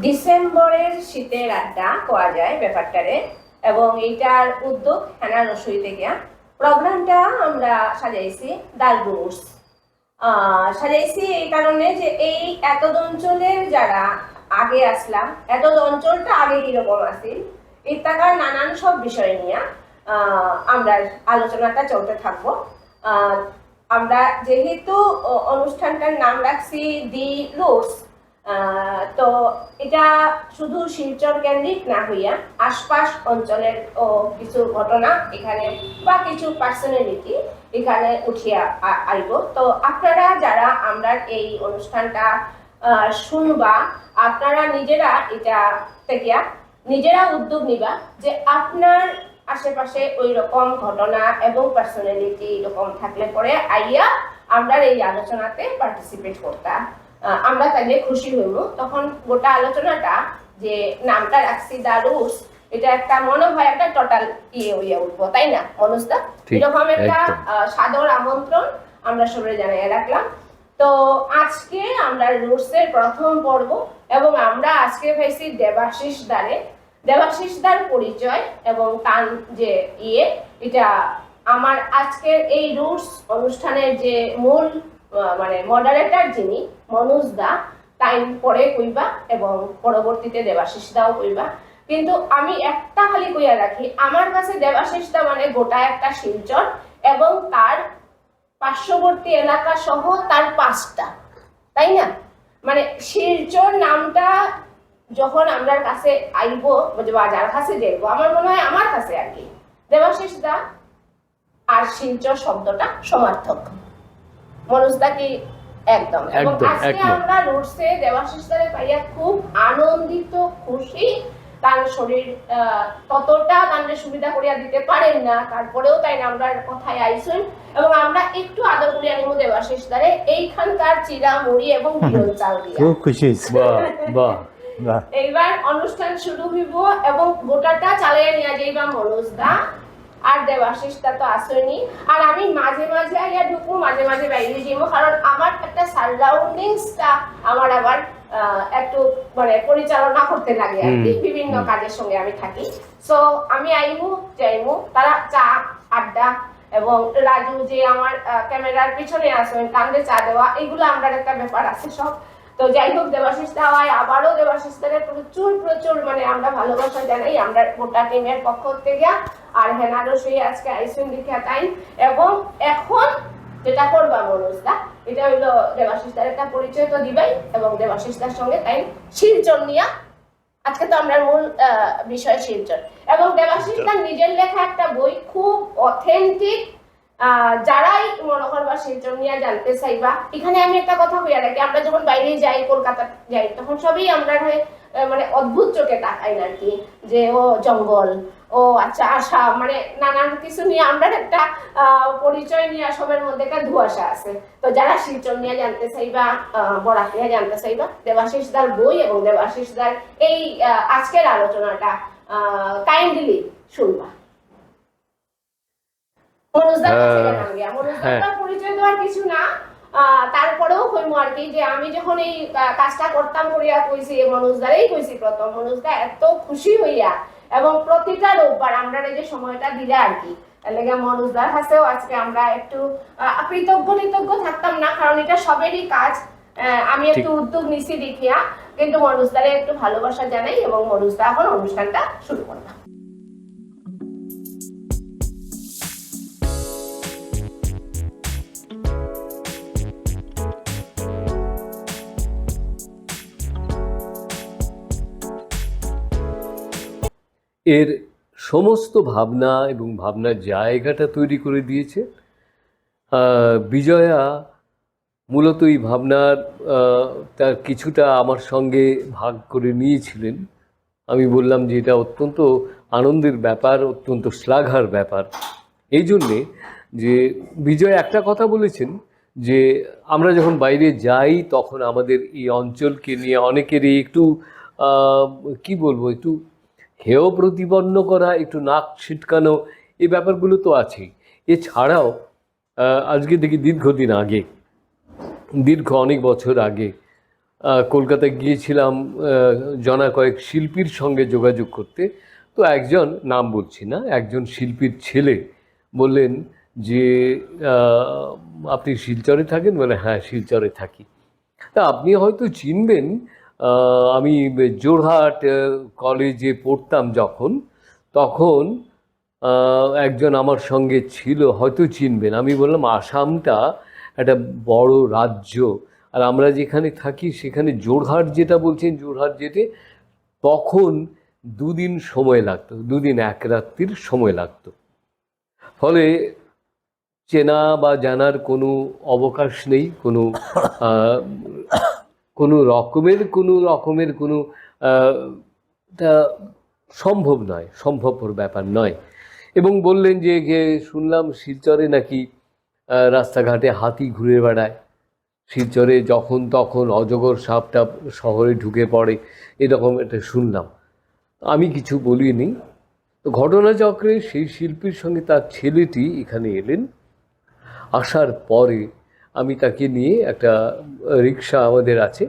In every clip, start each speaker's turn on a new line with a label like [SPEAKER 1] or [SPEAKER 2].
[SPEAKER 1] ডিসেম্বরের শীতের আড্ডা কোয়া যায় ব্যাপারটারে এবং এইটার উদ্যোগ হেনা রসুই থেকে প্রোগ্রামটা আমরা সাজাইছি দালবুস সাজাইছি এই কারণে যে এই এত অঞ্চলের যারা আগে আসলাম এত অঞ্চলটা আগে কিরকম আছিল এই টাকার নানান সব বিষয় নিয়ে আমরা আলোচনাটা চলতে থাকবো। আমরা যেহেতু অনুষ্ঠানটার নাম রাখছি দি রুটস, তো এটা শুধু শিলচর কেন্দ্রিক না হইয়া আশপাশ অঞ্চলের কিছু ঘটনা এখানে বা কিছু পার্সোনালিটি এখানে উঠিয়া আইব। তো আপনারা যারা আমরা এই অনুষ্ঠানটা শুনবা আপনারা নিজেরা এটা থেকে নিজেরা উদ্যোগ নিবা যে আপনার আশেপাশে ওই রকম ঘটনা এবং পার্সোনালিটি এরকম থাকলে পরে আইয়া আমরা এই আলোচনাতে পার্টিসিপেট করতাম। আমরা তাইলে খুশি হইব। তখন গোটা আলোচনাটা যে নামটা রাখছি দা রুটস, এটা একটা মনে হয় একটা টোটাল হইয়া উঠবো, তাই না মনোজদা? এরকম একটা সাদর আমন্ত্রণ আমরা সবাই জানাই রাখলাম। তো আজকে আমরা রুটস এর প্রথম পর্ব এবং আমরা আজকে পাইছি দেবাশিস দার পরিচয় এবং তার যে এটা আমার আজকের এই রুটস অনুষ্ঠানের যে মূল মানে মডারেটর যিনি মনোজ দা টাইম পরে কইবা এবং পরবর্তীতে দেবাশিস দাও কইবা। কিন্তু আমি একটা খালি কইয়া রাখি, আমার কাছে দেবাশিস দা মানে গোটা একটা শিলচর এবং তার পার্শ্ববর্তী এলাকা সহ তার 5টা, তাই না? মানে শিলচর নামটা যখন আমরা কাছে আইব বা যার কাছে যাইব, আমার মনে হয় আমার কাছে আর কি দেবাশিস দা আর শিলচর শব্দটা সমার্থক। মনোজদা কি? একদম। এবং আজকে আমরা রুটসে দেবাশিস দারে পাইয়া খুব আনন্দিত, খুশি। তার শরীর ততটা তাদের সুবিধা করিয়া দিতে পারেন না, তারপরেও তাই আমরা কথায় আইসুন এবং আমরা একটু আদর করিয়া নিব দেবাশিস দারে এইখানকার চিরা মুড়ি এবং বিরল চাল দিয়া।
[SPEAKER 2] খুব খুশি।
[SPEAKER 1] এইবার অনুষ্ঠান শুরু হইব এবং গোটাটা চালিয়ে নিয়ে যাইবা মনোজদা আর দেবাশিস দা তো আসেনি। আর আমি মাঝে মাঝে আইয়া ঢুকবো, মাঝে মাঝে বাইরে যাবো, কারণ আমার একটা সারাউন্ডিংসটা আমার আবার একটু মানে পরিচালনা করতে লাগে আর কি, বিভিন্ন কাজের সঙ্গে আমি থাকি। সো আমি আইমু যাইমু, তারা চা আড্ডা এবং রাজু যে আমার ক্যামেরার পিছনে আসেন কান্দে চা দেওয়া, এগুলো আমরা একটা ব্যাপার আছে সব। তো যাই হোক, দেবাশিস দা হয় আবারও দেবাশিস দাকে প্রচুর মানে আমরা ভালোবাসা জানাই আমরা গোটা টিমের পক্ষ থেকে। আর হেনা রসুই আজকে আইসুন দীক্ষা তাই। এবং এখন যেটা করবা মনোজদা, এটা হইলো দেবাশিস দার একটা পরিচয় তো দিবাই এবং দেবাশিস দার সঙ্গে তাই শিলচর নিয়া আজকে তো আমরা মূল বিষয় শিলচর। এবং দেবাশিস দার নিজের লেখা একটা বই, খুব অথেন্টিক। যারাই মনে করবা শিলচর নিয়ে জানতে চাইবা, এখানে আমি একটা কথা হইয়া রাখি, আমরা যখন বাইরে যাই, কলকাতা যাই, তখন সবই আমরা মানে অদ্ভুত চোখে তাকাই আর কি, যে ও জঙ্গল, ও আচ্ছা আশা, মানে নানান কিছু নিয়ে আমরা একটা পরিচয় নিয়ে সবের মধ্যে একটা ধোঁয়াশা আছে। তো যারা শিলচর নিয়ে জানতে চাইবা, বরাক নিয়ে জানতে চাইবা, দেবাশিস দার বই এবং দেবাশিস দার এই আজকের আলোচনাটা কাইন্ডলি শুনবা। পরিচয় দেওয়ার কিছু না, তারপরেও কইমু আর কি যে আমি যখন এই কাজটা করতাম করিয়া কইছি, মনোজদারেই কইছি প্রথম, মনোজদা এত খুশি হইয়া এবং প্রতিটা রোববার আমরা যে সময়টা দিলে আর কি, লেগে মনোজদার কাছেও আজকে আমরা একটু কৃতজ্ঞ থাকতাম না, কারণ এটা সবেরই কাজ। আমি একটু উদ্যোগ নিছি দেখিয়া, কিন্তু মনোজদারে একটু ভালোবাসা জানাই এবং মনোজদা এখন অনুষ্ঠানটা শুরু করলাম।
[SPEAKER 3] এর সমস্ত ভাবনা এবং ভাবনার জায়গাটা তৈরি করে দিয়েছে বিজয়া। মূলত এই ভাবনার তার কিছুটা আমার সঙ্গে ভাগ করে নিয়েছিলেন। আমি বললাম যে এটা অত্যন্ত আনন্দের ব্যাপার, অত্যন্ত শ্লাঘার ব্যাপার। এই জন্যে যে বিজয় একটা কথা বলেছেন যে আমরা যখন বাইরে যাই তখন আমাদের এই অঞ্চলকে নিয়ে অনেকেরই একটু কি বলবো, একটু হেয় প্রতিপন্ন করা, একটু নাক ছিটকানো, এই ব্যাপারগুলো তো আছেই। এছাড়াও আজকে দেখি দীর্ঘ অনেক বছর আগে কলকাতায় গিয়েছিলাম জনা কয়েক শিল্পীর সঙ্গে যোগাযোগ করতে। তো একজন, নাম বলছি না, একজন শিল্পীর ছেলে বললেন যে আপনি শিলচরে থাকেন? বলে হ্যাঁ, শিলচরে থাকি। তা আপনি হয়তো চিনবেন, আমি জোরহাট কলেজে পড়তাম যখন, তখন একজন আমার সঙ্গে ছিল, হয়তো চিনবেন। আমি বললাম আসামটা একটা বড় রাজ্য, আর আমরা যেখানে থাকি সেখানে জোরহাট যেটা বলছেন, জোরহাট যেতে তখন 2 দিন সময় লাগতো, 2 দিন 1 রাত্রির সময় লাগতো। ফলে চেনা বা জানার কোনো অবকাশ নেই, আহ, কোনো রকমের কোনো তা সম্ভব নয়, সম্ভবপর ব্যাপার নয়। এবং বললেন যে শুনলাম শিলচরে নাকি রাস্তাঘাটে হাতি ঘুরে বেড়ায়, শিলচরে যখন তখন অজগর সাপটা শহরে ঢুকে পড়ে, এরকম একটা শুনলাম। আমি কিছু বলিনি। তো ঘটনাচক্রে সেই শিল্পীর সঙ্গে তার ছেলেটি এখানে এলেন। আসার পরে আমি তাকে নিয়ে একটা রিক্সা আমাদের আছে,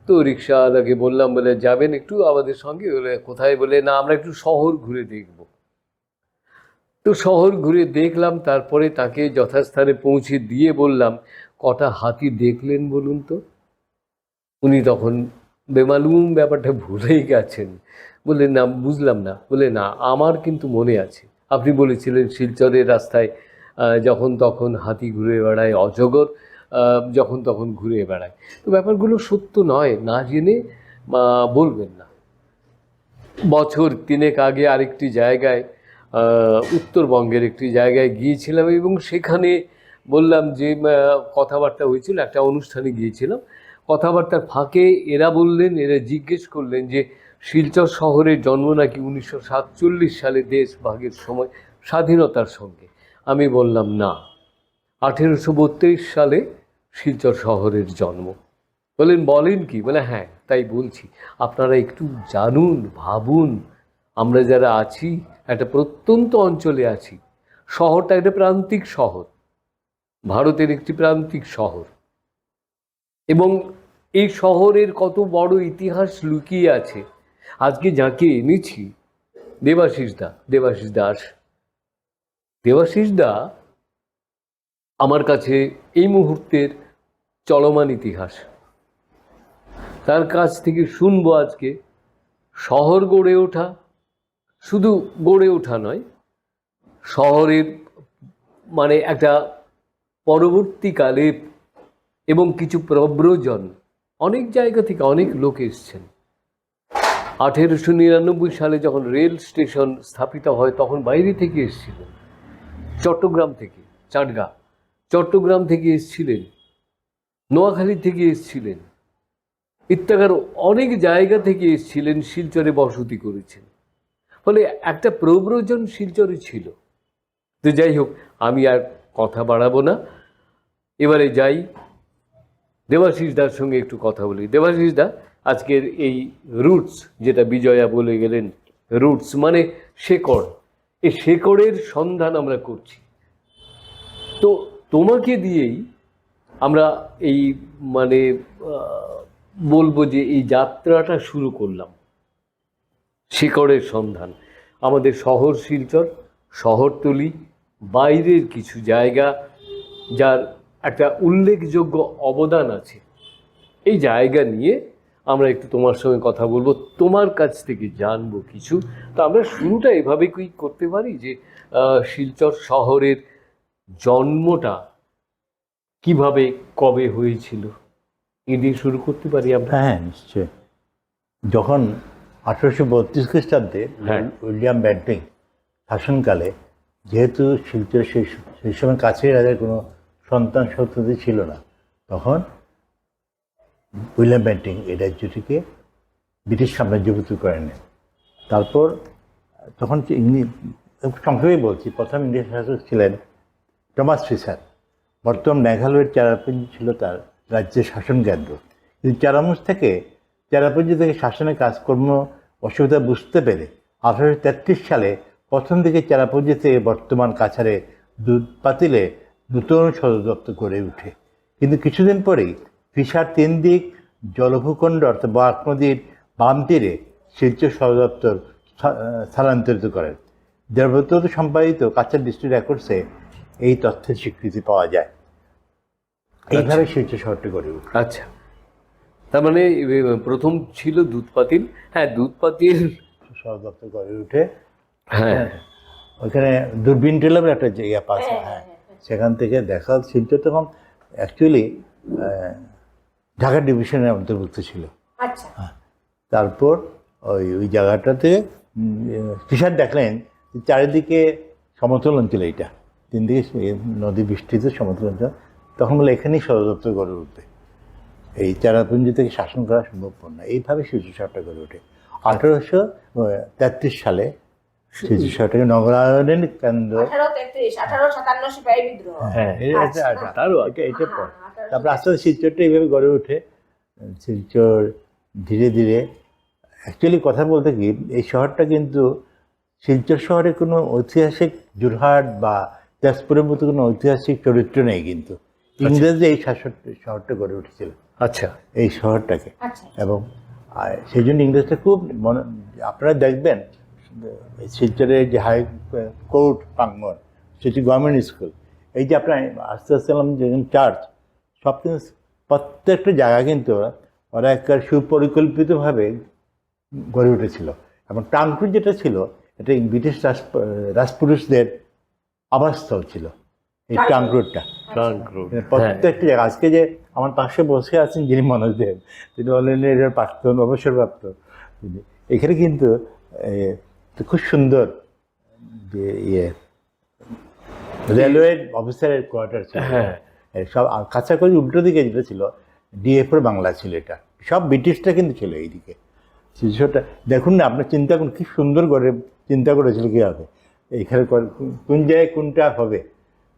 [SPEAKER 3] তো রিক্সাওয়ালাকে বললাম, বলে যাবেন একটু আমাদের সঙ্গে? বলে কোথায়? বলে না, আমরা একটু শহর ঘুরে দেখব। তো শহর ঘুরে দেখলাম, তারপরে তাকে যথাস্থানে পৌঁছে দিয়ে বললাম, কটা হাতি দেখলেন বলুন তো? উনি তখন বেমালুম ব্যাপারটা ভুলেই গেছেন। বললেন না, বুঝলাম না। বলে না, আমার কিন্তু মনে আছে, আপনি বলেছিলেন শিলচরের রাস্তায় যখন তখন হাতি ঘুরে বেড়ায়, অজগর যখন তখন ঘুরে বেড়ায়। তো ব্যাপারগুলো সত্য নয়, না জেনে বলবেন না। বছর 3 আগে আরেকটি জায়গায়, উত্তরবঙ্গের একটি জায়গায় গিয়েছিলাম, এবং সেখানে বললাম যে কথাবার্তা হয়েছিল, একটা অনুষ্ঠানে গিয়েছিলাম। কথাবার্তার ফাঁকে এরা জিজ্ঞেস করলেন যে শিলচর শহরের জন্ম নাকি 1947 সালে দেশ ভাগের সময়, স্বাধীনতার সঙ্গে। আমি বললাম না, 1832 সালে শিলচর শহরের জন্ম। বলেন কি? বলে হ্যাঁ, তাই বলছি, আপনারা একটু জানুন, ভাবুন। আমরা যারা আছি একটা প্রত্যন্ত অঞ্চলে আছি, শহরটা একটা প্রান্তিক শহর, ভারতের একটি প্রান্তিক শহর, এবং এই শহরের কত বড় ইতিহাস লুকিয়ে আছে। আজকে যাকে এনেছি, দেবাশিস দা আমার কাছে এই মুহূর্তের চলমান ইতিহাস। তার কাছ থেকে শুনবো আজকে শহর গড়ে ওঠা, শুধু গড়ে ওঠা নয়, শহরের মানে একটা পরবর্তীকালে, এবং কিছু প্রব্রজন, অনেক জায়গা থেকে অনেক লোক এসছেন। 1899 সালে যখন রেল স্টেশন স্থাপিত হয়, তখন বাইরে থেকে এসেছিলেন, চট্টগ্রাম থেকে, চট্টগ্রাম থেকে এসেছিলেন, নোয়াখালী থেকে এসেছিলেন, ইত্যাকার অনেক জায়গা থেকে এসেছিলেন, শিলচরে বসতি করেছেন। ফলে একটা প্রব্রজন শিলচরে ছিল। তো যাই হোক, আমি আর কথা বাড়াবো না, এবারে যাই দেবাশিস দার সঙ্গে একটু কথা বলি। দেবাশিস দা, আজকের এই রুটস, যেটা বিজয়া বলে গেলেন, রুটস মানে শেকড়, এই শেকড়ের সন্ধান আমরা করছি। তো তোমাকে দিয়েই আমরা এই মানে বলবো যে এই যাত্রাটা শুরু করলাম, শিকড়ের সন্ধান। আমাদের শহর শিলচর, শহরতলি, বাইরের কিছু জায়গা যার একটা উল্লেখযোগ্য অবদান আছে, এই জায়গা নিয়ে আমরা একটু তোমার সঙ্গে কথা বলবো, তোমার কাছ থেকে জানবো কিছু। তো আমরা শুরুটা এভাবে কি করতে পারি যে শিলচর শহরের জন্মটা কিভাবে, কবে হয়েছিল, এ দিয়ে শুরু করতে পারি আমরা?
[SPEAKER 2] হ্যাঁ, নিশ্চয়। যখন 1832 খ্রিস্টাব্দে উইলিয়াম বেন্টিং শাসনকালে, যেহেতু শিলচর সেই সময় কাছের রাজার কোনো সন্তান সন্ততি ছিল না, তখন উইলিয়াম বেন্টিং এই রাজ্যটিকে ব্রিটিশ সাম্রাজ্যভুক্ত করে নেন। তারপর তখন সংক্ষেপে বলছি, প্রথম ইংরেজ শাসক ছিলেন টমাস ফিশার। বর্তমান মেঘালয়ের চেরাপুঞ্জি ছিল তার রাজ্যের শাসন কেন্দ্র। কিন্তু চেরাপুঞ্জি থেকে শাসনের কাজকর্ম অসুবিধা বুঝতে পেরে 1833 সালে প্রথম দিকে চেরাপুঞ্জি থেকে বর্তমান কাছাড়ে দুধপাতিলে নূতন সদর দপ্তর গড়ে ওঠে। কিন্তু কিছুদিন পরেই ফিশার 3 দিক জলভূখণ্ড অর্থাৎ বাঁক নদীর বাম তীরে শিলচর সদর দপ্তর স্থানান্তরিত করেন। দেবব্রত সম্পাদিত কাছাড় ডিস্ট্রিক্ট রেকর্ডসে এই তথ্যের স্বীকৃতি পাওয়া যায়। এইভাবে শিলচর শহরটি গড়ে ওঠে।
[SPEAKER 3] আচ্ছা, তার মানে প্রথম ছিল দুধপাতিল। হ্যাঁ, দুধপাতিল
[SPEAKER 2] সদর দপ্তর গড়ে উঠে
[SPEAKER 3] হ্যাঁ
[SPEAKER 2] ওইখানে দূরবীন টেলার একটা জায়গা পাশে, হ্যাঁ, সেখান থেকে দেখা শিলচর তখন অ্যাকচুয়ালি ঢাকা ডিভিশনের অন্তর্ভুক্ত ছিল।
[SPEAKER 1] আচ্ছা,
[SPEAKER 2] তারপর ওই জায়গাটাতে ফিশার দেখলেন চারিদিকে সমতল অঞ্চল, এইটা তিন দিকে নদী বিস্তৃত সমতল অঞ্চল, তখন বলে এখানেই সদর দপ্তর গড়ে উঠবে, এই চেরাপুঞ্জি থেকে শাসন করা সম্ভবপর না। এইভাবে শিলচর শহরটা গড়ে ওঠে। 1833 সালে শিলচর শহরটাকে নগরায়নের কেন্দ্র,
[SPEAKER 1] 1857 সিপাহী বিদ্রোহ।
[SPEAKER 3] হ্যাঁ তারও
[SPEAKER 2] এটা পর তারপরে আস্তে আস্তে শিলচরটা এইভাবে গড়ে ওঠে। শিলচর ধীরে ধীরে অ্যাকচুয়ালি কথা বলতে কি, এই শহরটা কিন্তু শিলচর শহরে কোনো ঐতিহাসিক যোরহাট বা তেজপুরের মতো কোনো ঐতিহাসিক চরিত্র নেই, কিন্তু ইংরেজি এই শহরটা গড়ে উঠেছিল,
[SPEAKER 3] আচ্ছা
[SPEAKER 2] এই শহরটাকে।
[SPEAKER 1] আচ্ছা,
[SPEAKER 2] এবং সেই জন্য ইংরেজটা খুব আপনারা দেখবেন শিলচরের যে হাই কোর্ট প্রাঙ্গণ, সেটি গভর্নমেন্ট স্কুল, এই যে আপনার আস্তে আস্তে চার্চ, সব কিন্তু প্রত্যেকটা জায়গা কিন্তু ওরা একটা সুপরিকল্পিতভাবে গড়ে উঠেছিল। এবং টাংক্রুট যেটা ছিল, এটা ব্রিটিশ রাজপুরুষদের আবাসস্থল ছিল এই টাংক্রুটটা। প্রত্যেকটা জায়গা, আজকে যে আমার পাশে বসে আছেন যিনি মনোজ দেব, তিনি অলরেডি এর প্রাক্তন অবসরপ্রাপ্ত, এখানে কিন্তু খুব সুন্দর যে রেলওয়ে অফিসারের কোয়ার্টার ছিল।
[SPEAKER 3] হ্যাঁ,
[SPEAKER 2] সব কাছাকাছি উল্টো দিকে যেটা ছিল ডিএফওর বাংলা ছিল, এটা সব ব্রিটিশটা কিন্তু ছিল এইদিকে। শিশুটা দেখুন না, আপনার চিন্তা করুন কি সুন্দর করে চিন্তা করেছিল কীভাবে এইখানে কোন জায়গায় কোনটা হবে,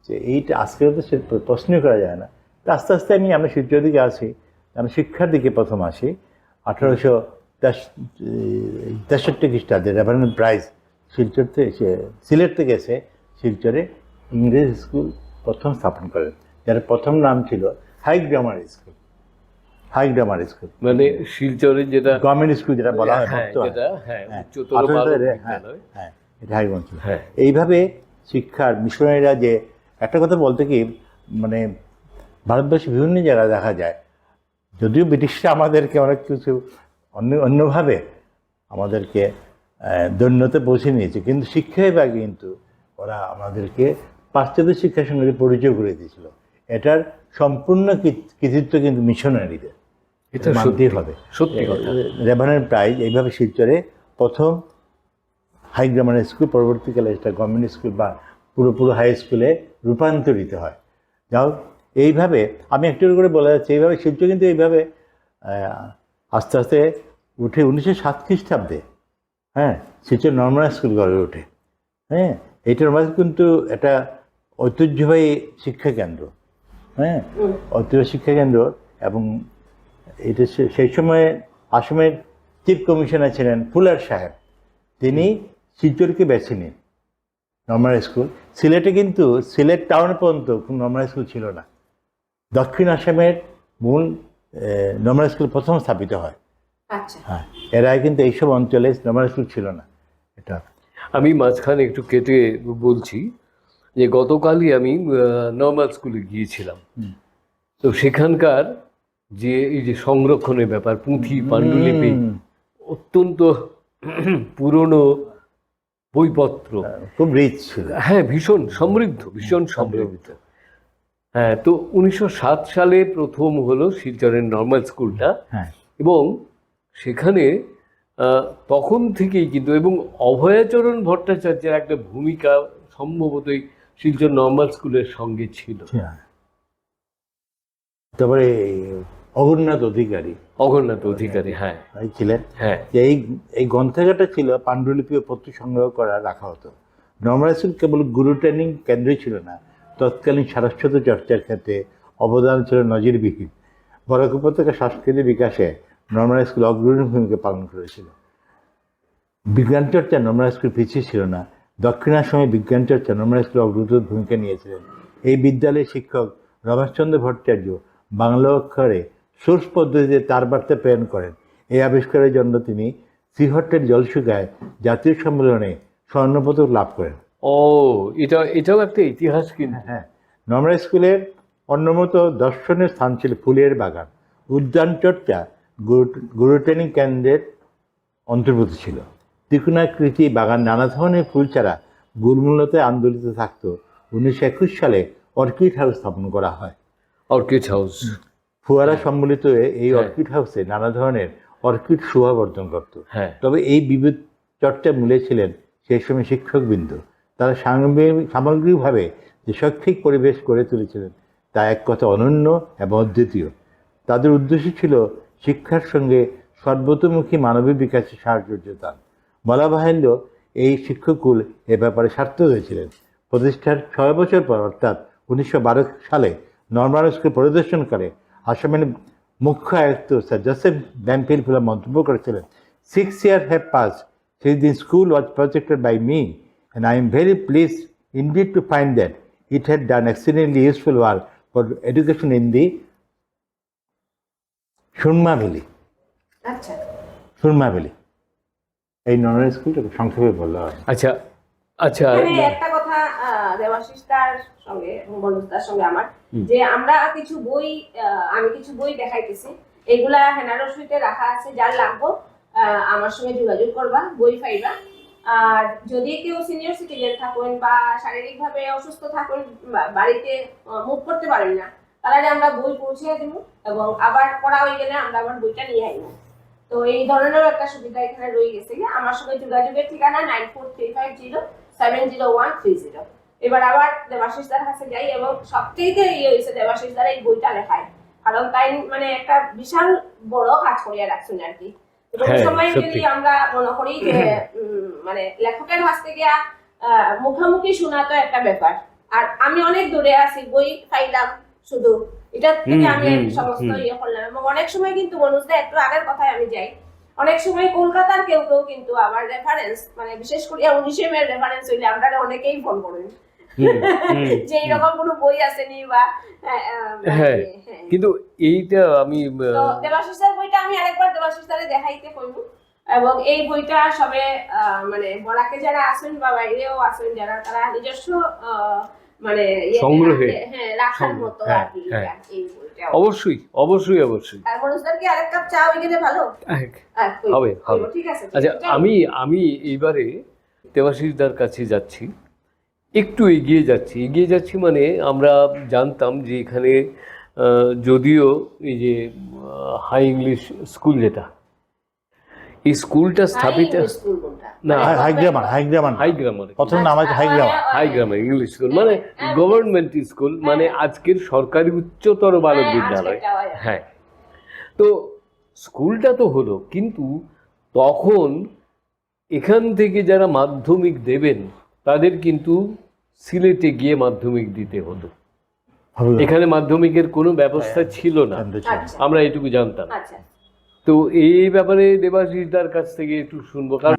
[SPEAKER 2] যে এইটা আজকে তো সে প্রশ্নই করা যায় না। তো আস্তে আস্তে আমরা শিলচর দিকে আসি, আমি শিক্ষার দিকে প্রথম আসি। 1863 খ্রিস্টাব্দে রেভারেন্ড প্রাইজ শিলচর থেকে সিলেট থেকে এসে শিলচরে ইংরেজ স্কুল প্রথম স্থাপন করেন, যার প্রথম নাম ছিল high grammar school. High grammar school
[SPEAKER 3] মানে শিলচরের যেটা
[SPEAKER 2] গভর্নমেন্ট স্কুল যেটা বলা হয়,
[SPEAKER 3] হ্যাঁ,
[SPEAKER 2] বর্তমানে।
[SPEAKER 3] যেটা, হ্যাঁ,
[SPEAKER 2] হ্যাঁ,
[SPEAKER 3] উচ্চতর মাধ্যমিক
[SPEAKER 2] হ্যাঁ,
[SPEAKER 3] বিদ্যালয়।
[SPEAKER 2] হ্যাঁ, এটা হাই গ্রামার ছিল।
[SPEAKER 3] হ্যাঁ।
[SPEAKER 2] এইভাবে শিক্ষার মিশনারিরা, যে একটা কথা বলতে কি, মানে ভারতবর্ষে বিভিন্ন জায়গায় দেখা যায়, যদিও ব্রিটিশরা আমাদেরকে অনেক কিছু অন্যভাবে আমাদেরকে দৈন্যতে পৌঁছে নিয়েছে, কিন্তু শিক্ষা বিভাগে কিন্তু ওরা আমাদেরকে পাশ্চাত্য শিক্ষার সঙ্গে পরিচয় করে দিয়েছিল। এটার সম্পূর্ণ কৃতিত্ব কিন্তু মিশনারিদের,
[SPEAKER 3] এটা
[SPEAKER 2] মানতেই হবে।
[SPEAKER 3] সত্যি কথা।
[SPEAKER 2] রেভারেন্ড প্রাইজ এইভাবে শিলচরে প্রথম হাই গ্রামার স্কুল, পরবর্তীকালে এটা গভর্নমেন্ট স্কুল বা পুরোপুরো হাই স্কুলে রূপান্তরিত হয়। যাও এইভাবে আমি একটু করে বলা যাচ্ছে, এইভাবে শিলচর কিন্তু এইভাবে আস্তে আস্তে উঠে 1907 খ্রিস্টাব্দে, হ্যাঁ, শিলচর নর্মাল স্কুল গড়ে ওঠে। হ্যাঁ, এইটা নর্মাল কিন্তু একটা ঐতিহ্যবাহী শিক্ষা কেন্দ্র, হ্যাঁ, ঐতিহ্য শিক্ষা কেন্দ্র। এবং এটা সেই সময়ে আসামের চিফ কমিশনার ছিলেন ফুলার সাহেব, তিনি শিলচরকে বেছে নিন নর্মাল স্কুল। সিলেটে কিন্তু সিলেট টাউন পর্যন্ত কোনো নর্মাল স্কুল ছিল না। দক্ষিণ আসামের মূল নর্মাল স্কুল প্রথম স্থাপিত হয়।
[SPEAKER 1] আচ্ছা,
[SPEAKER 2] হ্যাঁ, এর আগে কিন্তু এইসব অঞ্চলে নর্মাল স্কুল ছিল না। এটা
[SPEAKER 3] আমি মাঝখানে একটু কেটে বলছি যে গতকালই আমি নর্মাল স্কুলে গিয়েছিলাম। তো সেখানকার যে এই যে সংরক্ষণের ব্যাপার, পুঁথি পাণ্ডুলিপি, অত্যন্ত পুরনো বইপত্র,
[SPEAKER 2] খুব রিচ ছিল।
[SPEAKER 3] হ্যাঁ, ভীষণ সমৃদ্ধ, ভীষণ সমৃদ্ধ। হ্যাঁ, তো 1907 সালে প্রথম হলো শিলচরের নর্মাল স্কুলটা।
[SPEAKER 2] হ্যাঁ,
[SPEAKER 3] এবং সেখানে তখন থেকেই কিন্তু, এবং অভয়াচরণ ভট্টাচার্যের একটা ভূমিকা সম্ভবতই শিলচর নর্মাল স্কুলের সঙ্গে ছিল।
[SPEAKER 2] তারপরে অঘরনাথ অধিকারী,
[SPEAKER 3] হ্যাঁ
[SPEAKER 2] ছিলেন।
[SPEAKER 3] হ্যাঁ,
[SPEAKER 2] যে এই গ্রন্থাগারটা ছিল পাণ্ডুলিপি ও পত্র সংগ্রহ করা রাখা হতো। নর্মাল স্কুল কেবল গুরু ট্রেনিং কেন্দ্রই ছিল না, তৎকালীন সারস্বত চর্চার ক্ষেত্রে অবদান ছিল নজিরবিহীন। বরাক উপত্যকার সংস্কৃতির বিকাশে নর্মাল স্কুল অগ্রণী ভূমিকা পালন করেছিল। বিজ্ঞান চর্চা নর্মাল স্কুল পিছিয়ে ছিল না। দক্ষিণ আসামে বিজ্ঞান চর্চা নর্মাল স্কুল অগ্রদূত ভূমিকা নিয়েছিলেন। এই বিদ্যালয়ের শিক্ষক রমেশচন্দ্র ভট্টাচার্য বাংলা অক্ষরে সোর্স পদ্ধতিতে তার বার্তা প্রেরণ করেন। এই আবিষ্কারের জন্য তিনি সিহটের জলসুগায় জাতীয় সম্মেলনে স্বর্ণপদক লাভ করেন।
[SPEAKER 3] ও, এটাও একটা ইতিহাস কিন্তু।
[SPEAKER 2] হ্যাঁ, নর্মাল স্কুলের অন্যমত দর্শনের স্থান ছিল ফুলের বাগান। উদ্যান চর্চা গুরু ট্রেনিং কেন্দ্রের অন্তর্ভুক্ত ছিল। ত্রিকোণাকৃতি বাগান নানা ধরনের ফুল ছাড়া গুলমূলতে আন্দোলিত থাকত। 1921 সালে অর্কিড হাউস স্থাপন করা হয়।
[SPEAKER 3] অর্কিড হাউস,
[SPEAKER 2] ফোয়ারা সম্মিলিত এই অর্কিড হাউসে নানা ধরনের অর্কিড শোভাবর্ধন করত।
[SPEAKER 3] হ্যাঁ।
[SPEAKER 2] তবে এই বিবিধ চর্চায় মূলে ছিলেন সেই সময় শিক্ষকবৃন্দ। তারা সামগ্রিকভাবে যে শৈক্ষিক পরিবেশ গড়ে তুলেছিলেন তা এক কথা অনন্য এবং অদ্বিতীয়। তাদের উদ্দেশ্য ছিল শিক্ষার সঙ্গে সর্বতোমুখী মানবিক বিকাশে সাহায্য দান। বলা বাহুল্য, এই শিক্ষকুল এ ব্যাপারে স্বার্থক হয়েছিলেন। প্রতিষ্ঠার 6 বছর পর অর্থাৎ 1912 সালে নর্মাল স্কুল পরিদর্শন করে আসামের মুখ্য আয়ুক্ত স্যার জোসেফ ব্যামফিল্ড ফুলে মন্তব্য করেছিলেন, 6 years have passed since the school was projected by me, and I am very pleased indeed to find that it had done exceedingly useful work for education in the Surma valley.
[SPEAKER 1] আচ্ছা,
[SPEAKER 2] Surma valley এই normal স্কুলটাকে সংক্ষেপে বলা হয়।
[SPEAKER 3] আচ্ছা আচ্ছা,
[SPEAKER 1] মানে একটা কথা দেবাশিস তার সঙ্গে বন্ধুতার সঙ্গে আমার, যে আমরা কিছু বই আমি কিছু বই দেখাইতেছি, এগুলা হেনারসিতে রাখা আছে, যার লাগবো আমার সঙ্গে যোগাযোগ করবা, বই পাইবা। আর যদি কেউ সিনিয়র সিটিজেন থাকুন বা শারীরিকভাবে অসুস্থ থাকুন, বাড়িতে মুভ করতে পারেন না, তাহলে আমরা বই পৌঁছে দিব এবং আবার পড়া হয়ে গেলে আমরা আবার বইটা নিয়ে আইব। তো এই ধরনের একটা সুবিধা এখানে রয়ে গেছে। আমার সঙ্গে যোগাযোগের ঠিকানা 9435070130। এবার আবার দেবাশিস দার কাছে যাই এবং সবথেকে হয়েছে দেবাশিস দার এই বইটা লেখায়, কারণ তাই মানে একটা বিশাল বড় কাজ করিয়া রাখছেন আর কি। সময় যদি আমরা মনে করি যে মানে লেখকের কাছ থেকে মুখোমুখি শোনা তো একটা ব্যাপার, আর আমি অনেক দূরে আছি, বই পাইলাম শুধু এটা থেকে আমি সমস্ত ইয়ে করলাম। এবং অনেক সময় কিন্তু মনুষদের একটু আগের কথায় আমি যাই, অনেক সময় কলকাতার কেউ কিন্তু আবার রেফারেন্স মানে বিশেষ করে 19 এর রেফারেন্স হইলে আমরা অনেকেই ফোন করেন যে এরকম কোনো বই আসেনি বা
[SPEAKER 3] হ্যাঁ, কিন্তু এইটা আমি
[SPEAKER 1] দেবাশিসের বইটা আমি আরেকবার দেবাশিসের দেখাইতে কইব। এবং এই বইটা সবে মানে বলাকে যারা আছেন বা বাইরেও আছেন যারা, তারা নিজস্ব মানে
[SPEAKER 3] সংগ্রহে
[SPEAKER 1] রাখার মতো আর কি এই বইটা।
[SPEAKER 3] অবশ্যই অবশ্যই অবশ্যই।
[SPEAKER 1] আর মনুষদের কি আরেক কাপ চা হয়ে গেলে ভালো
[SPEAKER 3] হবে হবে।
[SPEAKER 1] ঠিক আছে।
[SPEAKER 3] আচ্ছা, আমি এইবারে দেবাশিসদার কাছে যাচ্ছি, একটু এগিয়ে যাচ্ছি মানে আমরা জানতাম যে এখানে যদিও এই যে হাই ইংলিশ স্কুল, যেটা এই স্কুলটা স্থাপিত না,
[SPEAKER 2] হাই গ্রামার প্রথম নাম আছে
[SPEAKER 3] হাই গ্রামার ইংলিশ স্কুল, মানে গভর্নমেন্ট স্কুল, মানে আজকের সরকারি উচ্চতর বালক বিদ্যালয়। হ্যাঁ, তো স্কুলটা তো হলো, কিন্তু তখন এখান থেকে যারা মাধ্যমিক দেবেন তাদের কিন্তু সিলেটে গিয়ে মাধ্যমিক দিতে হতো। এখানে মাধ্যমিকের কোনো ব্যবস্থা ছিল না, আমরা এটুকু জানতাম। তো এই ব্যাপারে দেবাশিসদার কাছ থেকে একটু শুনবো, কারণ